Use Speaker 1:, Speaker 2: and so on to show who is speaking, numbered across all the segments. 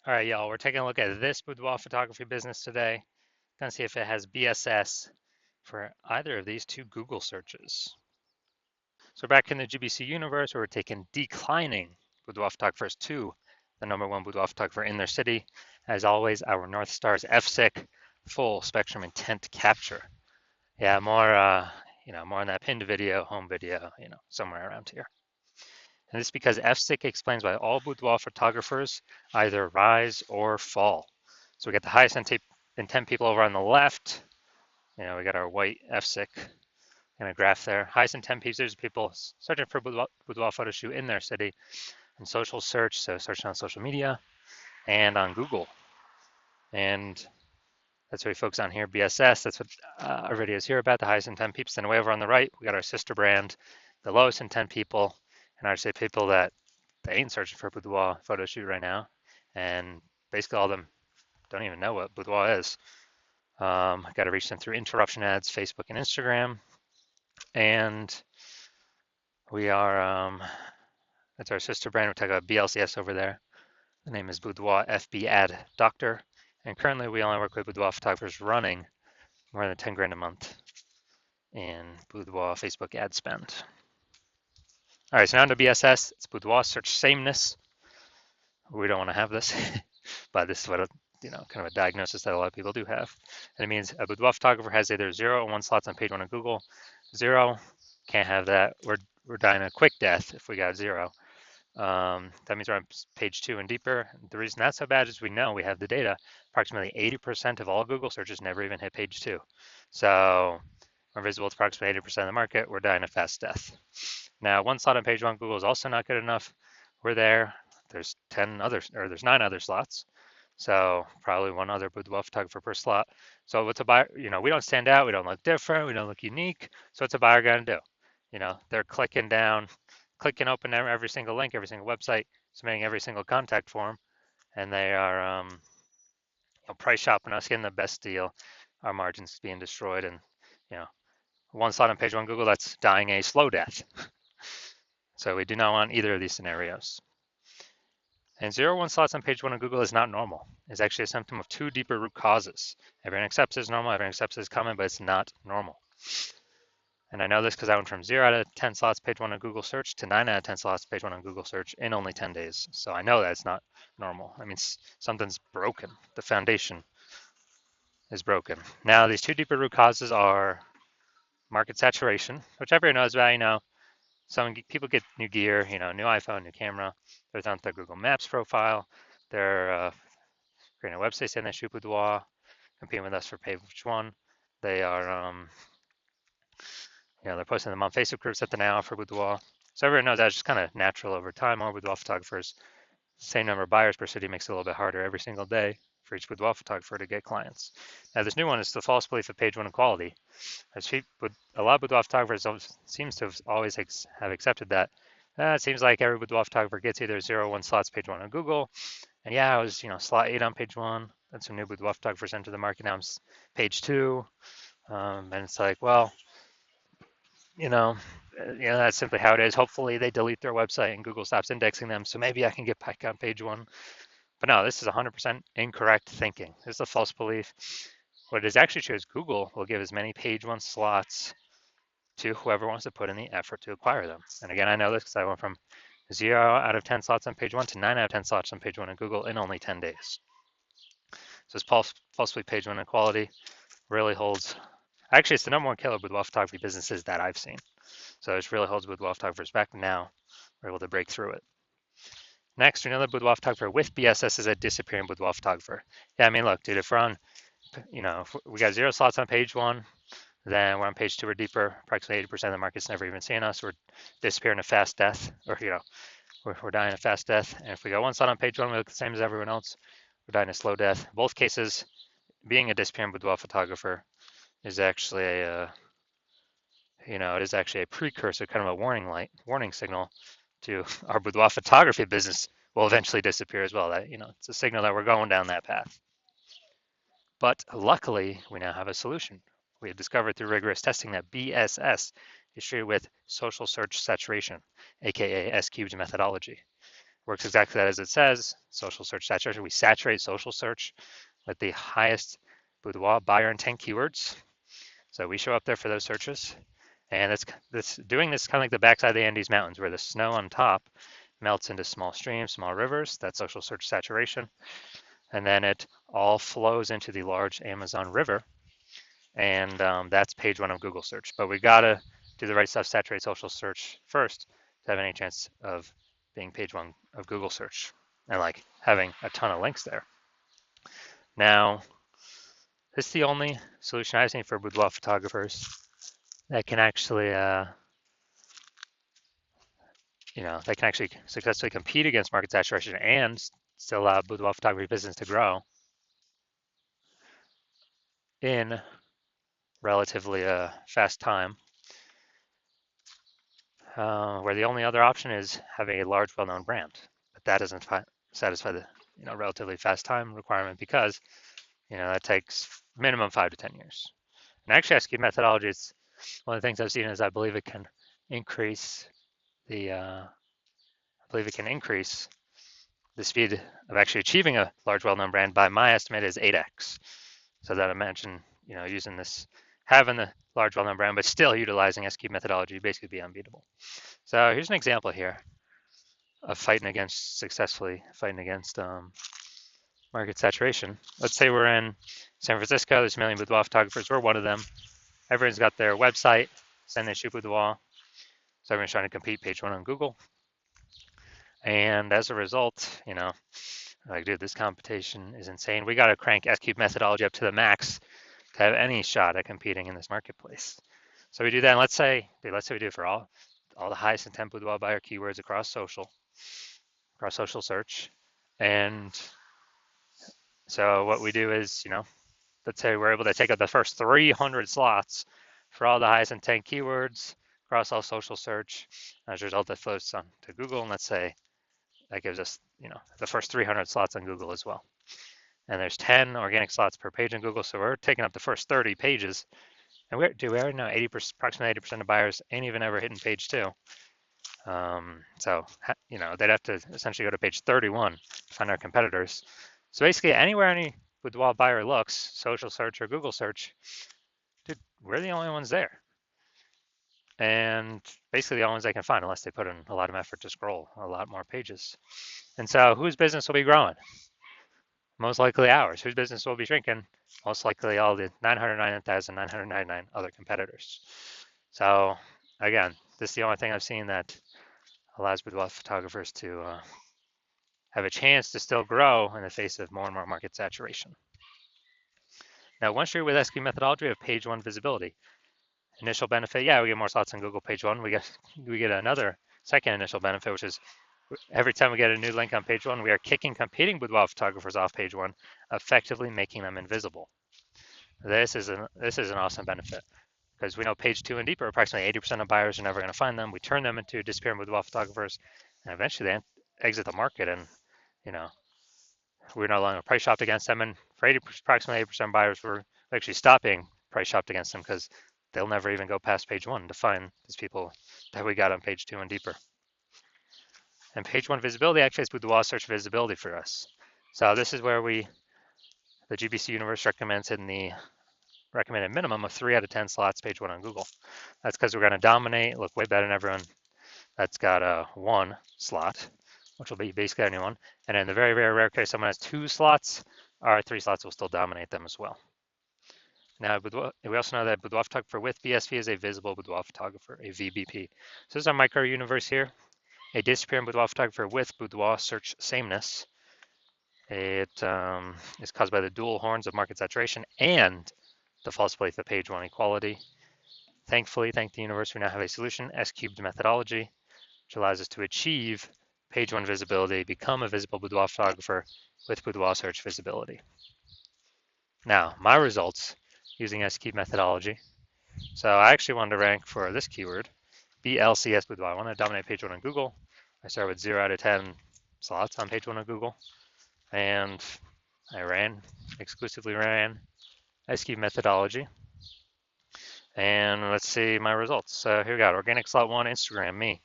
Speaker 1: All right, y'all, we're taking a look at this boudoir photography business today. Gonna see if it has BSS for either of these two Google searches. So back in the GBC universe, we're taking declining boudoir photographers to the #1 boudoir photographer in their city. As always, our North Star is FSIC, full spectrum intent capture. Yeah, more on that pinned video, home video, somewhere around here. And this is because FSIC explains why all boudoir photographers either rise or fall. So we got the highest intent people over on the left. We got our white FSIC in a graph there. Highest intent users, people searching for boudoir photo shoot in their city, and social search, so searching on social media and on Google. And that's what we focus on here, BSS. That's what our video is here about, the highest intent peeps. Then way over on the right, we got our sister brand, the lowest intent people, and I say people that they ain't searching for a boudoir photo shoot right now. And basically all of them don't even know what boudoir is. Got to reach them through interruption ads, Facebook and Instagram. And we are, that's our sister brand. We talk about BLCS over there. The name is Boudoir FB Ad Doctor. And currently we only work with boudoir photographers running more than 10 grand a month in boudoir Facebook ad spend. All right, so now to BSS. It's boudoir search sameness. We don't want to have this, but this is what kind of a diagnosis that a lot of people do have. And it means a boudoir photographer has either 0 or 1 slots on page 1 of Google. 0, can't have that. We're dying a quick death if we got 0. That means we're on page 2 and deeper. The reason that's so bad is we know we have the data. Approximately 80% of all Google searches never even hit page 2. So we're visible to approximately 80% of the market. We're dying a fast death. Now, 1 slot on page 1 Google is also not good enough. We're there. There's 9 other slots. So probably 1 other boudoir photographer per slot. So what's a buyer? We don't stand out. We don't look different. We don't look unique. So what's a buyer going to do? They're clicking open every single link, every single website, submitting every single contact form, and they are price shopping us, getting the best deal. Our margins being destroyed, and 1 slot on page 1 Google, that's dying a slow death. So we do not want either of these scenarios. And 0 1 slots on page 1 of Google is not normal. It's actually a symptom of 2 deeper root causes. Everyone accepts it's normal, everyone accepts it's common, but it's not normal. And I know this because I went from 0 out of 10 slots page 1 on Google search to 9 out of 10 slots page 1 on Google search in only 10 days. So I know that's not normal. I mean, something's broken. The foundation is broken. Now, these 2 deeper root causes are market saturation, which everyone knows about. Some people get new gear, new iPhone, new camera. They're on their Google Maps profile. They're creating a website saying they shoot boudoir, competing with us for page 1. They are they're posting them on Facebook groups that they now offer boudoir. So everyone knows that's just kind of natural over time. More boudoir photographers, same number of buyers per city makes it a little bit harder every single day for each boudoir photographer to get clients. Now this new one is the false belief of page 1 equality. A lot of boudoir photographers seems to have always have accepted that. It seems like every boudoir photographer gets either 0 or 1 slots page 1 on Google. And yeah, I was slot 8 on page 1. Then some new boudoir photographers enter the market. Now I'm page 2. And it's like, well, that's simply how it is. Hopefully they delete their website and Google stops indexing them, so maybe I can get back on page 1. But no, this is 100% incorrect thinking. This is a false belief. What it is actually true is Google will give as many page 1 slots to whoever wants to put in the effort to acquire them. And again, I know this because I went from 0 out of 10 slots on page 1 to 9 out of 10 slots on page 1 in Google in only 10 days. So this false belief page 1 equality really holds. Actually, it's the #1 killer boudoir photography businesses that I've seen. So this really holds boudoir photographers back. Now we're able to break through it. Next, another boudoir photographer with BSS is a disappearing boudoir photographer. Yeah, I mean, look, dude, if we're on, if we got 0 slots on page 1, then we're on page 2 or deeper. Approximately 80% of the market's never even seen us. We're disappearing a fast death, or we're dying a fast death. And if we got 1 slot on page 1, we look the same as everyone else. We're dying a slow death. In both cases, being a disappearing boudoir photographer is actually it is actually a precursor, kind of a warning signal to our boudoir photography business will eventually disappear as well. That it's a signal that we're going down that path. But luckily, we now have a solution. We have discovered through rigorous testing that BSS is treated with social search saturation, aka S-cubed methodology. Works exactly that as it says. Social search saturation. We saturate social search with the highest boudoir buyer intent keywords. So we show up there for those searches. And doing this kind of like the backside of the Andes Mountains, where the snow on top melts into small streams, small rivers. That's social search saturation. And then it all flows into the large Amazon River. And that's page one of Google search. But we got to do the right stuff, saturate social search first to have any chance of being page one of Google search and like having a ton of links there. Now, this is the only solution I've seen for boudoir photographers that can actually, they can actually successfully compete against market saturation and still allow boudoir photography business to grow in relatively fast time. Where the only other option is having a large, well-known brand, but that doesn't satisfy the relatively fast time requirement because that takes minimum 5 to 10 years. And actually, SQ methodology is one of the things I've seen is I believe it can increase the speed of actually achieving a large, well-known brand by my estimate is 8x. So that imagine using this, having the large, well-known brand, but still utilizing SQ methodology, basically be unbeatable. So here's an example here of successfully fighting against market saturation. Let's say we're in San Francisco, there's a million boudoir photographers, we're one of them. Everyone's got their website, saying they shoot boudoir. So everyone's trying to compete page one on Google. And as a result, like, dude, this competition is insane. We got to crank SQ methodology up to the max to have any shot at competing in this marketplace. So we do that, and let's say we do it for all the highest intent boudoir buyer keywords across social search. And so what we do is, let's say we're able to take up the first 300 slots for all the highest intent keywords across all social search. As a result, that flows on to Google, and let's say that gives us, the first 300 slots on Google as well. And there's 10 organic slots per page on Google, so we're taking up the first 30 pages. And we already know approximately 80% of buyers ain't even ever hitting page 2. So, they'd have to essentially go to page 31 to find our competitors. So basically, anywhere any boudoir buyer looks, social search or Google search, dude, we're the only ones there. And basically the only ones they can find, unless they put in a lot of effort to scroll a lot more pages. And so whose business will be growing? Most likely ours. Whose business will be shrinking? Most likely all the 999,999 other competitors. So again, this is the only thing I've seen that allows boudoir photographers to have a chance to still grow in the face of more and more market saturation. Now, once you're with SQ methodology, we have page one visibility. Initial benefit, we get more slots on Google page one. We get another second initial benefit, which is every time we get a new link on page one, we are kicking competing boudoir photographers off page one, effectively making them invisible. This is an awesome benefit because we know page 2 and deeper, approximately 80% of buyers are never going to find them. We turn them into disappearing boudoir photographers, and eventually they exit the market, and we're no longer price shopped against them. And for approximately 80% of buyers, we're actually stopping price shopped against them because they'll never even go past page 1 to find these people that we got on page 2 and deeper. And page 1 visibility actually is boudoir search visibility for us. So this is where the GBC universe recommends in the recommended minimum of 3 out of 10 slots page 1 on Google. That's because we're going to dominate, look way better than everyone that's got a 1 slot, which will be basically anyone. And in the very, very rare case someone has 2 slots, our 3 slots will still dominate them as well. Now, we also know that boudoir photographer with BSV is a visible boudoir photographer, a VBP. So this is our micro universe here. A disappearing boudoir photographer with boudoir search sameness. It is caused by the dual horns of market saturation and the false belief of page 1 equality. Thankfully, thank the universe, we now have a solution, S-cubed methodology, which allows us to achieve page 1 visibility, become a visible boudoir photographer with boudoir search visibility. Now, my results using S-cubed methodology. So I actually wanted to rank for this keyword, BLCS boudoir. I want to dominate page 1 on Google. I start with 0 out of 10 slots on page 1 on Google. And I exclusively ran S-cubed methodology. And let's see my results. So here we got organic slot 1, Instagram, me.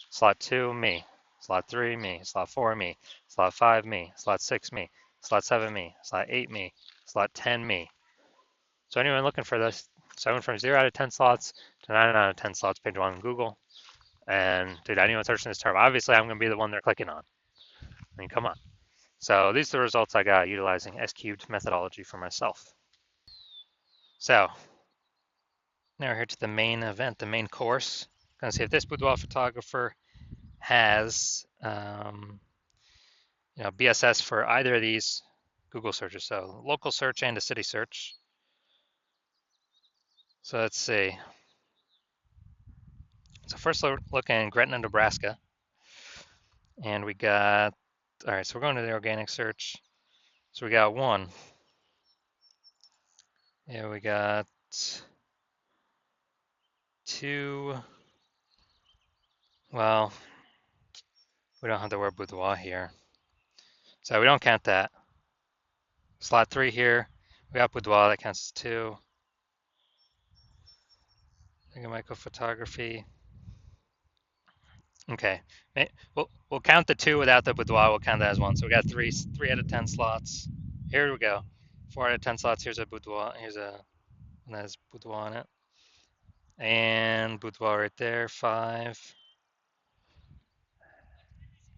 Speaker 1: Slot 2, me. Slot 3, me. Slot 4, me. Slot 5, me. Slot 6, me. Slot 7, me. Slot 8, me. Slot 10, me. So anyone looking for this, so I went from 0 out of 10 slots to 9 out of 10 slots page 1 on Google. And dude, anyone searching this term, obviously I'm going to be the one they're clicking on. I mean, come on. So these are the results I got utilizing S-cubed methodology for myself. So now we're here to the main event, the main course. Going to see if this boudoir photographer has BSS for either of these Google searches, so local search and a city search. So let's see. So first look in Gretna, Nebraska, and we got, all right, so we're going to the organic search. So we got one. Yeah, we got two. Well, we don't have the word boudoir here, so we don't count that. Slot 3 here, we got boudoir, that counts as 2. Think of micro photography. Okay, we'll count the 2 without the boudoir. We'll count that as 1. So we got 3 out of 10 slots. Here we go. 4 out of 10 slots. Here's a boudoir. Here's a one that has boudoir on it, and boudoir right there. 5.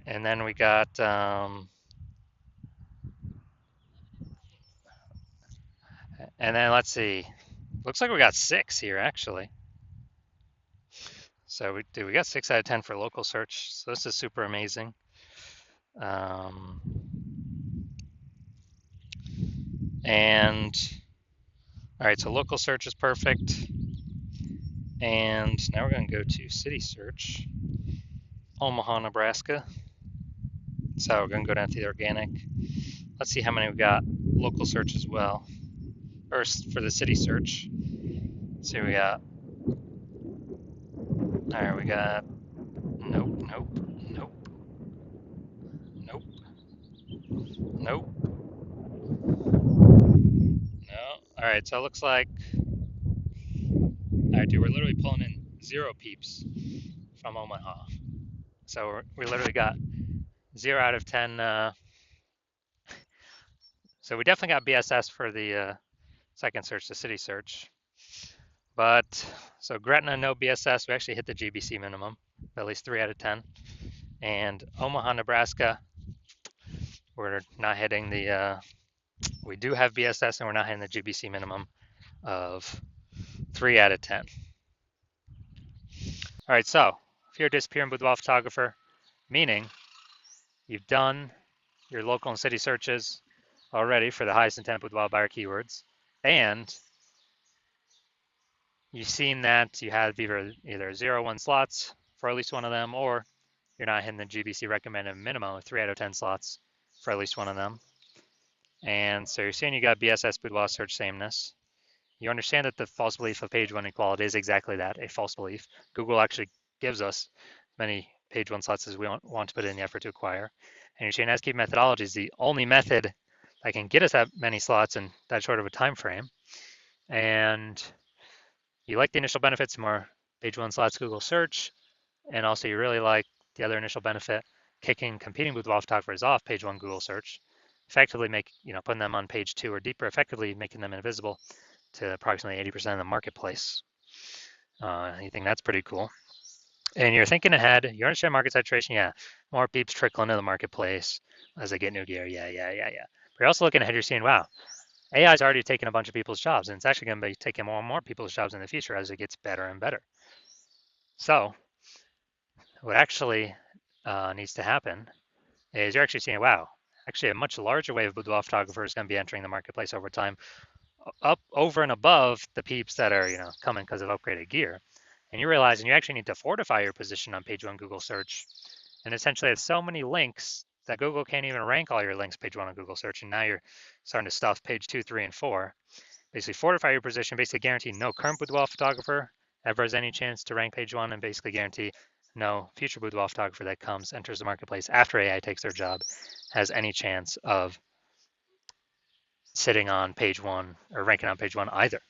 Speaker 1: And then we got and then let's see. Looks like we got 6 here actually. So we got 6 out of 10 for local search. So this is super amazing. And all right, so local search is perfect. And now we're going to go to city search, Omaha, Nebraska. So we're going to go down to the organic. Let's see how many we got local search as well. First for the city search. Let's see what we got. All right, we got nope. No. All right, so it looks like, all right, dude, we're literally pulling in 0 peeps from Omaha. So we literally got 0 out of 10. So we definitely got BSS for the second search, the city search. But so Gretna, no BSS. We actually hit the GBC minimum, at least 3 out of 10. And Omaha, Nebraska, we're not hitting the, we do have BSS and we're not hitting the GBC minimum of 3 out of 10. All right, so if you're a disappearing boudoir photographer, meaning you've done your local and city searches already for the highest intent boudoir buyer keywords, and you've seen that you have either 0 or 1 slots for at least one of them, or you're not hitting the GBC recommended minimum of 3 out of 10 slots for at least one of them. And so you're saying you got BSS boudoir search sameness. You understand that the false belief of page 1 equality is exactly that, a false belief. Google actually gives us many page 1 slots as we want to put in the effort to acquire. And your chain S-cube methodology is the only method that can get us that many slots in that short of a time frame. And you like the initial benefits, more page 1 slots Google search, and also you really like the other initial benefit, kicking competing boudoir photographers off page 1 Google search, effectively putting them on page 2 or deeper, effectively making them invisible to approximately 80% of the marketplace. You think that's pretty cool. And you're thinking ahead, you understand market saturation, yeah, more peeps trickle into the marketplace as they get new gear, yeah. But you're also looking ahead, you're seeing, wow, AI is already taking a bunch of people's jobs, and it's actually going to be taking more and more people's jobs in the future as it gets better and better. So what actually needs to happen is you're actually seeing, wow, actually a much larger wave of boudoir photographers is going to be entering the marketplace over time, up over and above the peeps that are coming because of upgraded gear. And you're realizing you actually need to fortify your position on page 1 Google search. And essentially it's so many links that Google can't even rank all your links page 1 on Google search. And now you're starting to stuff page 2, 3, and 4. Basically fortify your position, basically guarantee no current boudoir photographer ever has any chance to rank page 1, and basically guarantee no future boudoir photographer that enters the marketplace after AI takes their job has any chance of sitting on page 1 or ranking on page 1 either.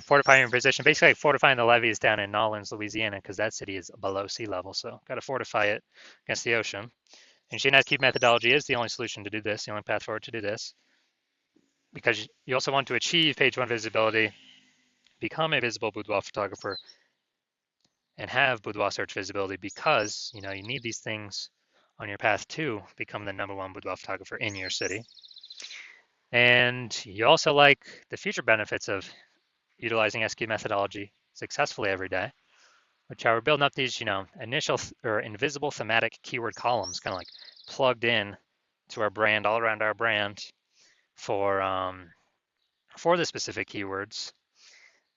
Speaker 1: Fortifying your position, basically like fortifying the levees down in Nolens, Louisiana, because that city is below sea level. So got to fortify it against the ocean. And GNSQ methodology is the only solution to do this, the only path forward to do this, because you also want to achieve page one visibility, become a visible boudoir photographer, and have boudoir search visibility, because you need these things on your path to become the #1 boudoir photographer in your city. And you also like the future benefits of utilizing SQ methodology successfully every day, which are we're building up these, initial or invisible thematic keyword columns, kind of like plugged in to our brand, all around our brand, for the specific keywords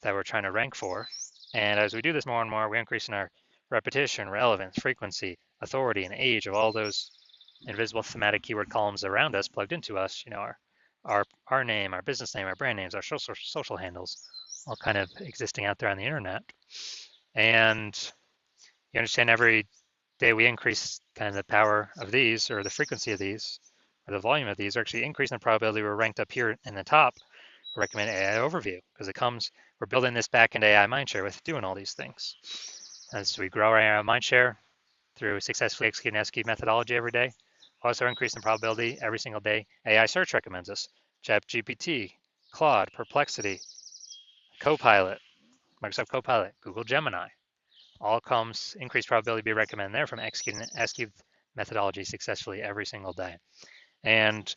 Speaker 1: that we're trying to rank for. And as we do this more and more, we're increasing our repetition, relevance, frequency, authority, and age of all those invisible thematic keyword columns around us, plugged into us. Our name, our business name, our brand names, our social handles, all kind of existing out there on the internet. And you understand every day we increase kind of the power of these, or the frequency of these, or the volume of these, are actually increasing the probability we're ranked up here in the top. Recommend AI overview, because we're building this back into AI mindshare with doing all these things. As we grow our AI mindshare through successfully executing SQ methodology every day, also increasing the probability every single day AI search recommends us. ChatGPT, Claude, Perplexity, Copilot, Microsoft Copilot, Google Gemini, all comes increased probability to be recommended there from executing SQ methodology successfully every single day. And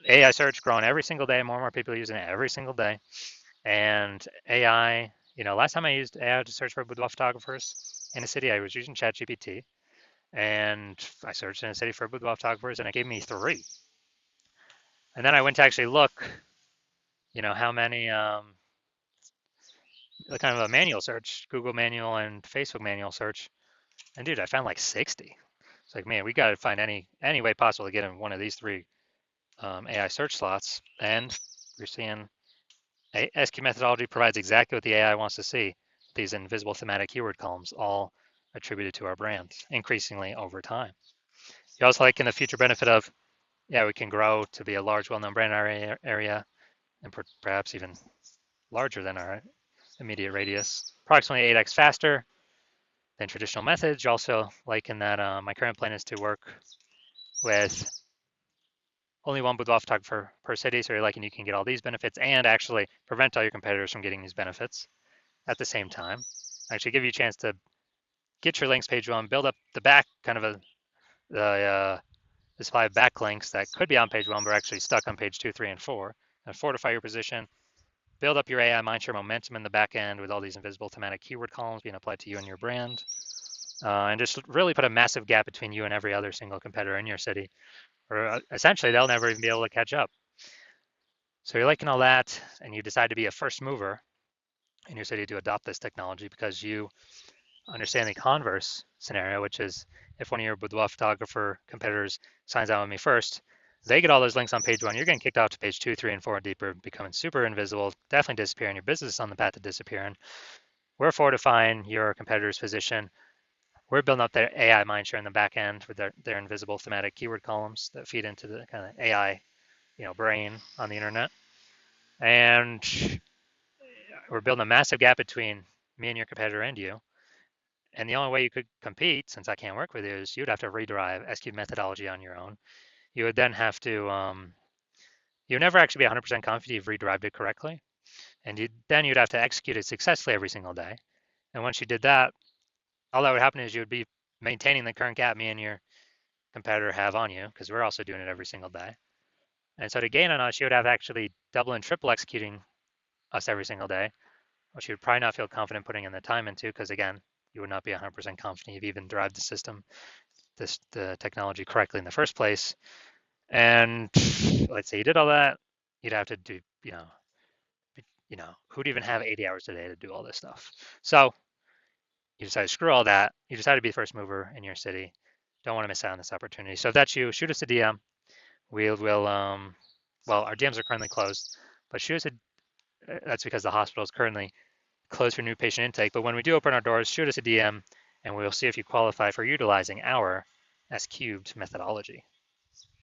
Speaker 1: AI search growing every single day, more and more people using it every single day. And AI, last time I used AI to search for boudoir photographers in a city, I was using ChatGPT, and I searched in a city for boudoir photographers, and it gave me 3. And then I went to actually look, how many, kind of a manual search, Google manual and Facebook manual search, and dude, I found like 60. It's like, man, we got to find any way possible to get in one of these 3 AI search slots. And we're seeing SQ methodology provides exactly what the AI wants to see. These invisible thematic keyword columns, all attributed to our brand, increasingly over time. You also like in the future benefit of, we can grow to be a large, well-known brand in our area, and perhaps even larger than our immediate radius, approximately 8x faster than traditional methods. You also like in that my current plan is to work with only one boudoir photographer per city, so you're liking you can get all these benefits and actually prevent all your competitors from getting these benefits at the same time. Actually give you a chance to get your links page one, build up the back, kind of the supply of backlinks that could be on page one but are actually stuck on page 2, 3, and 4, and fortify your position, build up your AI mindshare momentum in the back end with all these invisible thematic keyword columns being applied to you and your brand, and just really put a massive gap between you and every other single competitor in your city, or essentially they'll never even be able to catch up. So you're liking all that, and you decide to be a first mover in your city to adopt this technology because you understand the converse scenario, which is if one of your boudoir photographer competitors signs out with me first, they get all those links on page one, you're getting kicked out to page 2, 3, and 4 deeper, becoming super invisible, definitely disappearing. Your business is on the path to disappearing. We're fortifying your competitor's position. We're building up their AI mindshare in the back end with their invisible thematic keyword columns that feed into the kind of AI, brain on the internet. And we're building a massive gap between me and your competitor and you. And the only way you could compete, since I can't work with you, is you'd have to rederive SQ methodology on your own. You would then have to, you'd never actually be 100% confident you've rederived it correctly. And you'd have to execute it successfully every single day. And once you did that, all that would happen is you would be maintaining the current gap me and your competitor have on you, because we're also doing it every single day. And so to gain on us, you would have actually double and triple executing us every single day, which you would probably not feel confident putting in the time into, because again, you would not be 100% confident you've even derived the system, the technology correctly in the first place. And let's say you did all that, you'd have to do, who'd even have 80 hours a day to do all this stuff? So you decide to screw all that. You decide to be the first mover in your city. Don't want to miss out on this opportunity. So if that's you, shoot us a DM. We'll, well, our DMs are currently closed, but shoot us that's because the hospital is currently closed for new patient intake. But when we do open our doors, shoot us a DM, and we'll see if you qualify for utilizing our S cubed methodology.